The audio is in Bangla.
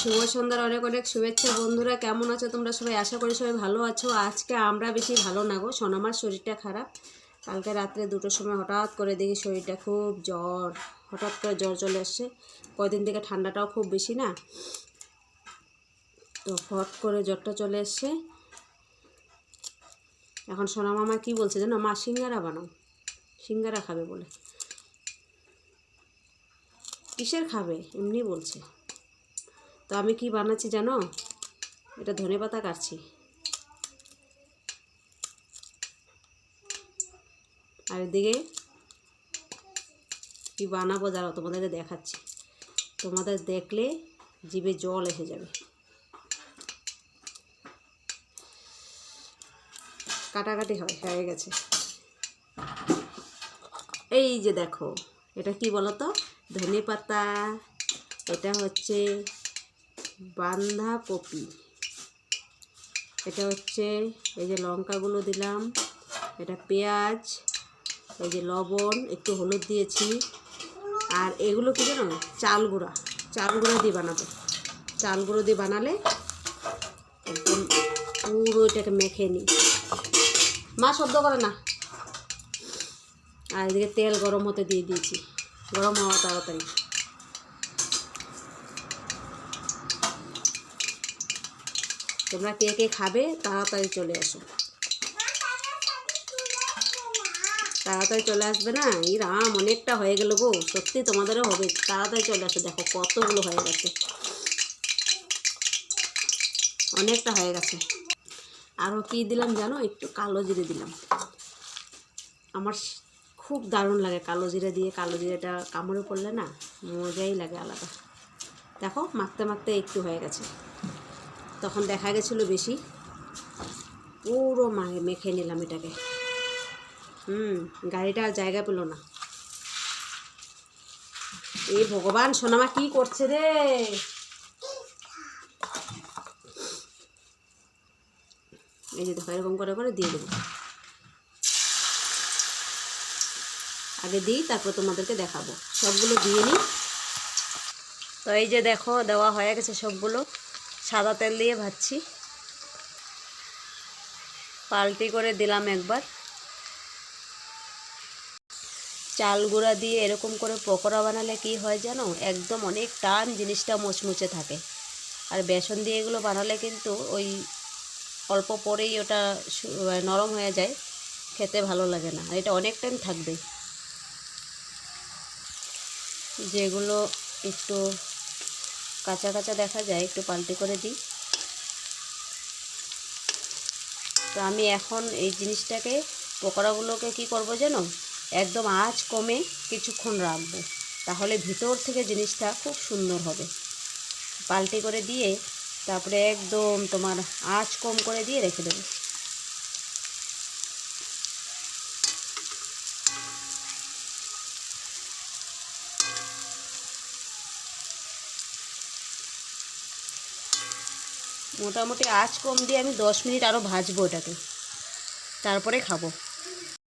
শুভ সন্ধ্যার অনেক অনেক শুভেচ্ছা বন্ধুরা। কেমন আছো তোমরা সবাই? আশা করি সবাই ভালো আছো। আজকে আমরা বেশি ভালো না গো, সোনামার শরীরটা খারাপ। কালকে রাত্রে 2টোর সময় হঠাৎ করে দেখি শরীরটা খুব জ্বর, হঠাৎ করে জ্বর চলে আসছে। কয়দিন থেকে ঠান্ডাটাও খুব বেশি না, তো হঠাৎ করে জ্বরটা চলে এসছে। এখন সোনামামা কি বলছে জানো, মা সিঙ্গারা বানাও, সিঙ্গারা খাবে বলে। কিসের খাবে এমনি বলছে। তো আমি কি বানাচ্ছি জানো, এটা ধনেপাতা কাটছি, আর এদিকে কি বানাবো দাঁড়াও তোমাদেরকে দেখাচ্ছি। তোমাদের দেখলে জিভে জল এসে যাবে। কাটাকাটি হয়ে গেছে। এই যে দেখো, এটা কি বলো তো, ধনেপাতা, এটা হচ্ছে বাঁধাকপি, এটা হচ্ছে এই যে লঙ্কাগুলো দিলাম, এটা পেঁয়াজ, এই যে লবণ, একটু হলুদ দিয়েছি। আর এগুলো কি জানো, চাল গুঁড়া দিয়ে বানাবো। চাল গুঁড়ো দিয়ে বানালে একদম পুরো এটাকে মেখে নিই। মা শব্দ করে না। আর এদিকে তেল গরম হতে দিয়ে দিয়েছি, গরম হওয়া তাড়াতাড়ি। তোমরা কে কে খাবে তাড়াতাড়ি চলে আসো, তাড়াতাড়ি চলে আসবে না। এই রাম, অনেকটা হয়ে গেল গো, সত্যি তোমাদেরও হবে। তাড়াতাড়ি চলে আসো, দেখো কতগুলো হয়ে গেছে, অনেকটা হয়ে গেছে। আরও কি দিলাম জানো, একটু কালো জিরে দিলাম। আমার খুব দারুণ লাগে কালো জিরে দিয়ে। কালো জিরেটা কামড়ে পড়লে না মজাই লাগে আলাদা। দেখো মাখতে মাখতে একটু হয়ে গেছে, তখন দেখা গেছিলো বেশি। পুরো মেখে নিলাম এটাকে। গাড়িটা আর জায়গা পেল না। এই ভগবান, সোনামা কি করছে রে। এই যে দেখো, এরকম করে করে দিয়ে দেবো। আগে দিই, তারপর তোমাদেরকে দেখাবো। সবগুলো দিয়ে নিই। তো এই যে দেখো, দেওয়া হয়ে গেছে সবগুলো। সাদা তেল দিয়ে ভাজছি, পাল্টি করে দিলাম একবার। চাল গুঁড়া দিয়ে এরকম করে পকোড়া বানালে কি হয় জানো, একদম অনেক টান জিনিসটা মুচমুচে থাকে। আর বেসন দিয়ে এগুলো বানালে কিন্তু ওই অল্প পরেই ওটা নরম হয়ে যায়, খেতে ভালো লাগে না। আর এটা অনেক টাইম থাকবে। যেগুলো একটু কাঁচা কাঁচা দেখা যায় একটু পাল্টি করে দিই। তো আমি এখন এই জিনিসটাকে, পকোড়াগুলোকে কি করব জানো, একদম আঁচ কমে কিছুক্ষণ রাখবো, তাহলে ভিতর থেকে জিনিসটা খুব সুন্দর হবে। পাল্টি করে দিয়ে তারপরে একদম তোমার আঁচ কম করে দিয়ে রেখে দেবো। মোটামুটি আঁচ কম দিয়ে আমি 10 মিনিট আরও ভাজবো এটাকে, তারপরে খাবো।